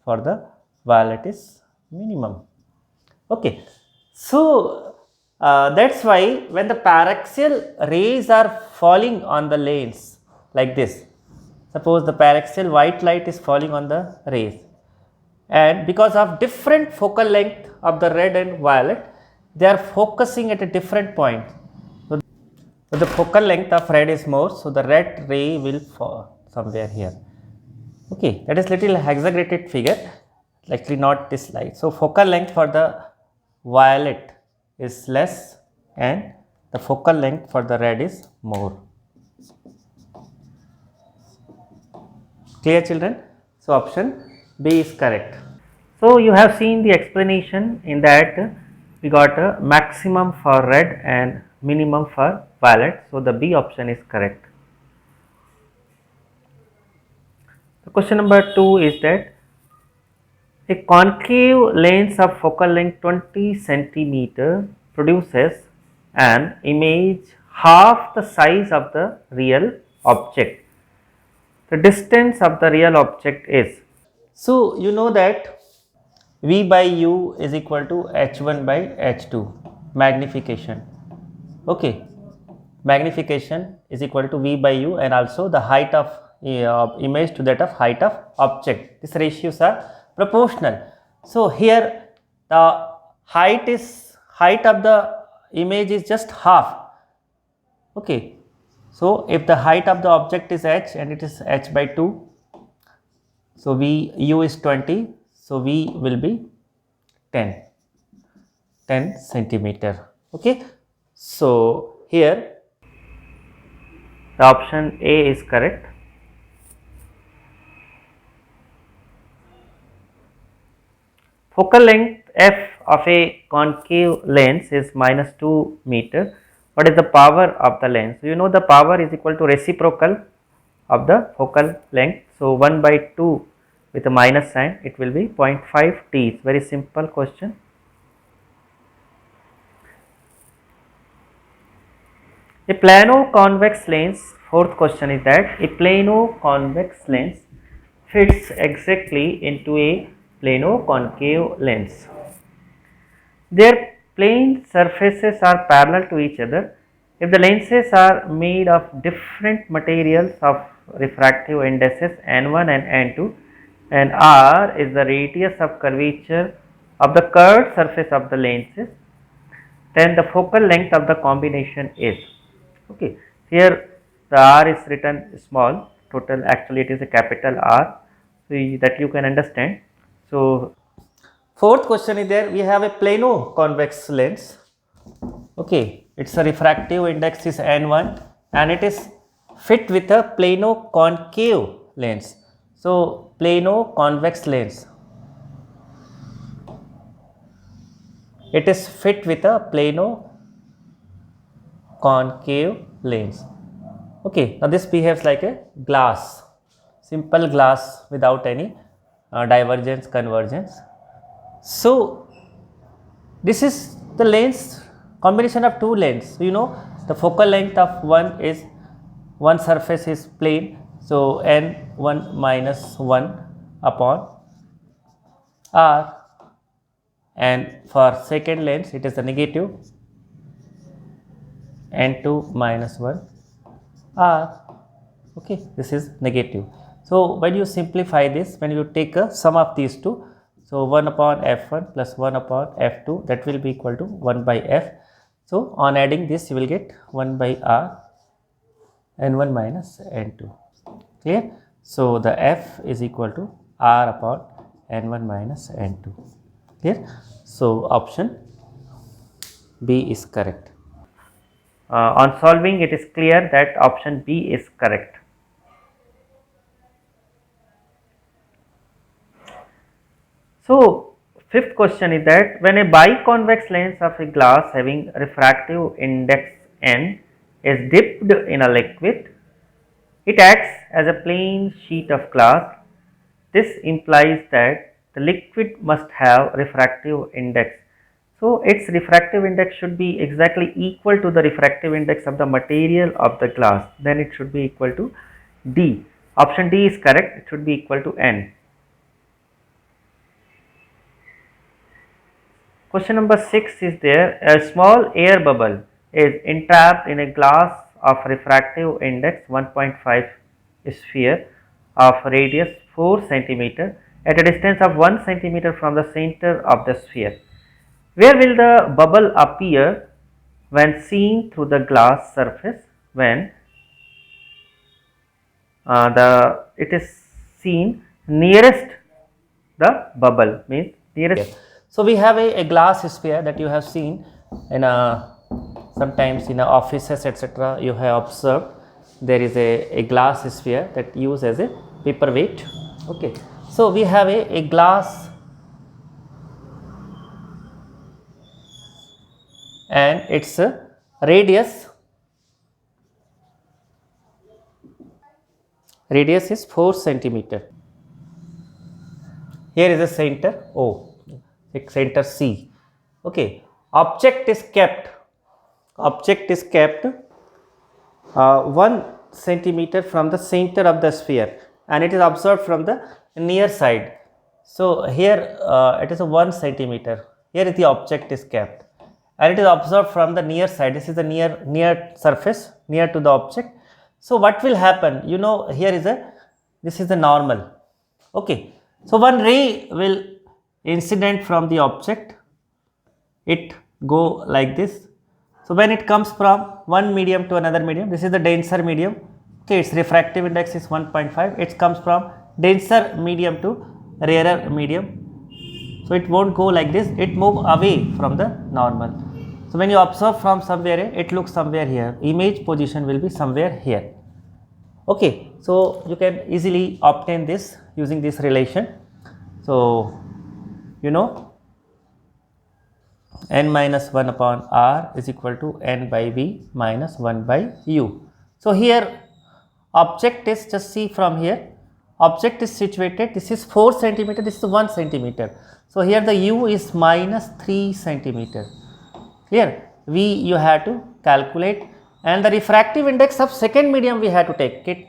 for the violet is minimum. Okay, so that's why when the paraxial rays are falling on the lanes like this, suppose the paraxial white light is falling on the rays, and because of different focal length of the red and violet, they are focusing at a different point. So the focal length of red is more, so the red ray will fall somewhere here. Okay, that is little exaggerated figure, actually not this light. So focal length for the violet is less and the focal length for the red is more. Clear, children? So option B is correct. So you have seen the explanation in that we got a maximum for red and minimum for violet. So the B option is correct. The question number 2 is that a concave lens of focal length 20 centimeter produces an image half the size of the real object. The distance of the real object is. So you know that V by U is equal to H1 by H2 magnification. Okay, magnification is equal to V by U and also the height of image to that of height of object. These ratios are proportional. So here the height of the image is just half. Okay, so if the height of the object is h and it is h by 2, so V U is 20, so V will be 10 centimeter. Okay, so here the option A is correct. Focal length f of a concave lens is minus 2 meter. What is the power of the lens? You know the power is equal to reciprocal of the focal length. So 1 by 2 with a minus sign, it will be 0.5 t. It's very simple question. A plano-convex lens, fourth question is that a plano-convex lens fits exactly into a plano-concave lens. Their plane surfaces are parallel to each other. If the lenses are made of different materials of refractive indices n1 and n2, and r is the radius of curvature of the curved surface of the lenses, then the focal length of the combination is. Okay, here the r is written small, total actually it is a capital R, so that you can understand. So fourth question is there, we have a plano convex lens. Okay, its a refractive index is n1 and it is fit with a plano concave lens. So plano convex lens, it is fit with a plano concave lens. Okay, now this behaves like a glass, simple glass without any divergence, convergence. So this is the lens, combination of two lens. So you know the focal length of one surface is plane, so n1 minus 1 upon r, and for second lens it is the negative n2 minus 1 r. Okay, this is negative. So when you simplify this, when you take a sum of these two, so 1 upon f1 plus 1 upon f2, that will be equal to 1 by f. So on adding this you will get 1 by r n1 minus n2. Clear? So the f is equal to r upon n1 minus n2. Clear? So option B is correct. On solving, it is clear that option B is correct. So fifth question is that when a biconvex lens of a glass having refractive index n is dipped in a liquid, it acts as a plain sheet of glass. This implies that the liquid must have refractive index. So its refractive index should be exactly equal to the refractive index of the material of the glass. Then it should be equal to D. Option D is correct. It should be equal to N. Question number 6 is there. A small air bubble is entrapped in a glass of refractive index 1.5 sphere of radius 4 centimeter at a distance of 1 centimeter from the center of the sphere. Where will the bubble appear when seen through the glass surface when it is seen nearest the bubble, means nearest. So we have a glass sphere that you have seen in sometimes in offices etc. You have observed there is a glass sphere that used as a paperweight. Okay, so we have a glass and its radius is 4 centimeter. Here is the center O, center C. Okay, object is kept 1 centimeter from the center of the sphere and it is observed from the near side. So here it is a 1 centimeter. Here is the object is kept and it is observed from the near side. This is the near surface, near to the object. So what will happen? You know, here is this is the normal. Okay, so one ray will incident from the object. It go like this. So when it comes from one medium to another medium, this is the denser medium. Okay, its refractive index is 1.5. It comes from denser medium to rarer medium. So it won't go like this. It move away from the normal. So when you observe from somewhere, it looks somewhere here. Image position will be somewhere here. Okay, so you can easily obtain this using this relation. So you know, n minus 1 upon r is equal to n by v minus 1 by u. So here object is, just see from here, object is situated, this is 4 centimeter, this is 1 centimeter. So here the u is minus 3 centimeter. Clear? V you have to calculate and the refractive index of second medium we have to take it.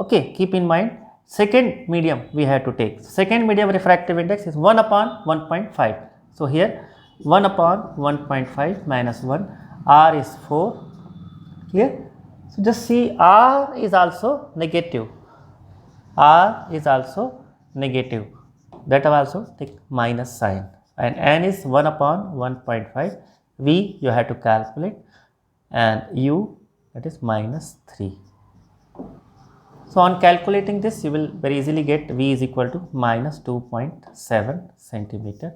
Okay, keep in mind second medium we have to take. Second medium refractive index is 1 upon 1.5. So here 1 upon 1.5 minus 1, r is 4. Clear? So just see r is also negative. R is also negative. That also take minus sign. And n is 1 upon 1.5. V you have to calculate and u, that is minus 3. So on calculating this, you will very easily get V is equal to minus 2.7 centimeter.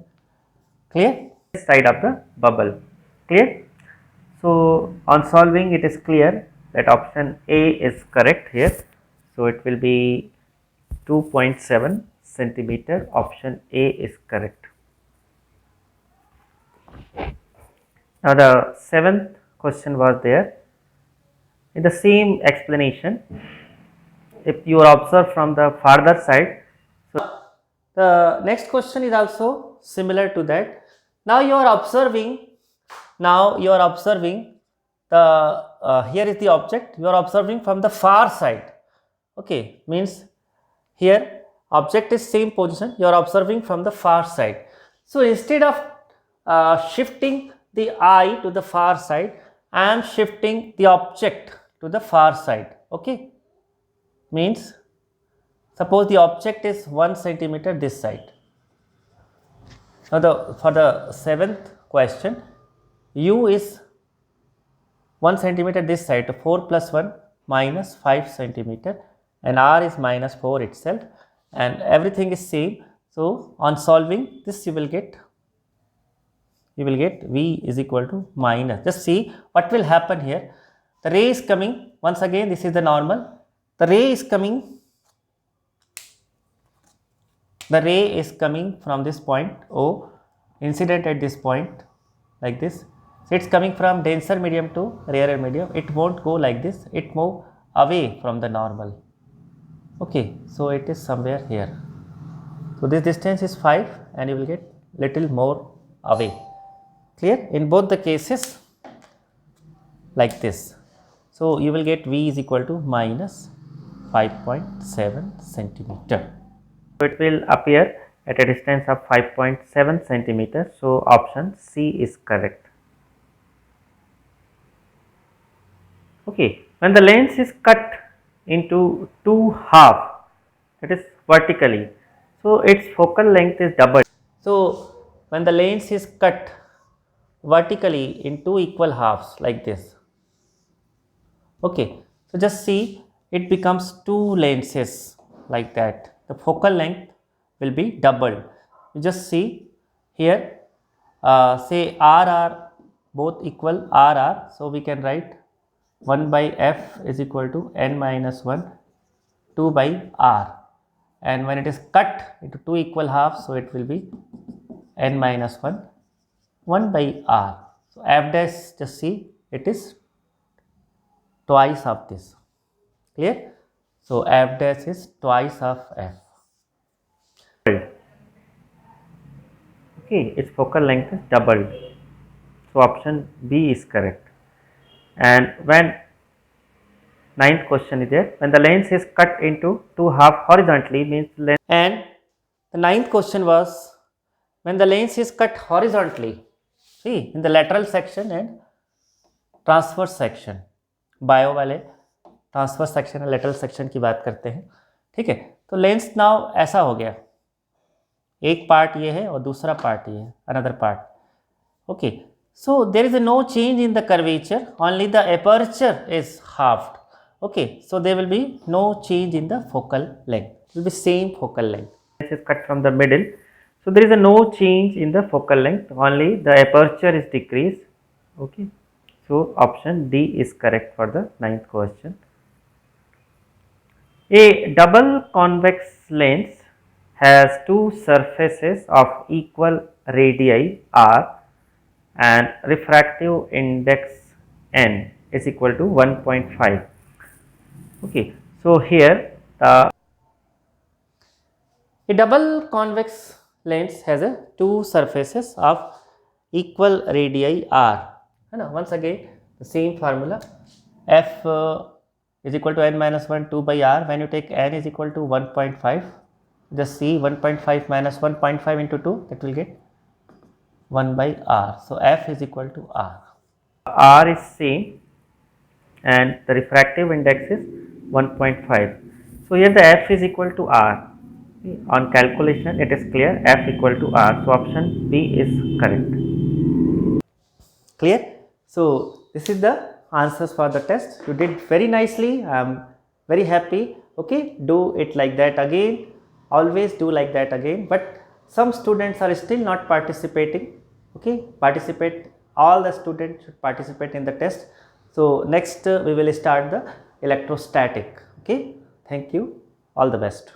Clear? Side of the bubble. Clear? So on solving, it is clear that option A is correct here. So it will be 2.7 centimeter. Option A is correct. Now the seventh question was there. In the same explanation, if you observe from the farther side, so the next question is also similar to that. Now you are observing the here is the object, you are observing from the far side. Okay, means here object is same position, you are observing from the far side. So instead of shifting the eye to the far side, I am shifting the object to the far side. Okay, means suppose the object is 1 centimeter this side. Now for the seventh question, u is 1 centimeter this side, 4 plus 1 minus 5 centimeter and r is minus 4 itself and everything is same. So on solving this, you will get V is equal to minus. Just see what will happen here. The ray is coming, once again this is the normal. The ray is coming from this point O, incident at this point like this. So it is coming from denser medium to rarer medium. It won't go like this, it move away from the normal. Okay, so it is somewhere here. So this distance is 5 and you will get little more away. Clear? In both the cases like this. So you will get V is equal to minus 5.7 centimeter. So it will appear at a distance of 5.7 centimeters. So option C is correct. Okay, when the lens is cut into two halves, that is vertically, so its focal length is doubled. So when the lens is cut vertically in two equal halves like this, okay, so just see it becomes two lenses like that. The focal length will be doubled. You just see here, say R are both equal R R, so we can write 1 by f is equal to n minus 1 2 by r, and when it is cut into two equal halves, so it will be n minus 1 1 by r. So f dash, just see it is twice of this. Clear? So f dash is twice of f. Okay, its focal length is doubled. So option B is correct. And when ninth question is there, when the lens is cut into two half horizontally means lens. And the ninth question was, when the lens is cut horizontally, see in the lateral section and transverse section, bio वाले transverse section और lateral section की बात करते हैं, ठीक है। तो lens now ऐसा हो गया, एक पार्ट ये है और दूसरा पार्ट ये है, another part, okay. So there is no change in the curvature, only the aperture is halved, okay, so there will be no change in the focal length, it will be same focal length. This is cut from the middle, so there is a no change in the focal length, only the aperture is decreased, okay. So option D is correct for the ninth question. A double convex lens has two surfaces of equal radii r and refractive index n is equal to 1.5. Okay, so here a double convex lens has a two surfaces of equal radii r, है ना। once again the same formula, f is equal to n minus 1 2 by r, when you take n is equal to 1.5, just see 1.5 minus 1.5 into 2, that will get 1 by r. So f is equal to r is same and the refractive index is 1.5. So here the f is equal to r. On calculation it is clear, f equal to r. So option B is correct. Clear? So this is the answers for the test. You did very nicely. I am very happy. Okay, do it like that again. Always do like that again. But some students are still not participating. Okay, participate. All the students should participate in the test. So next we will start the electrostatic. Okay, thank you, all the best.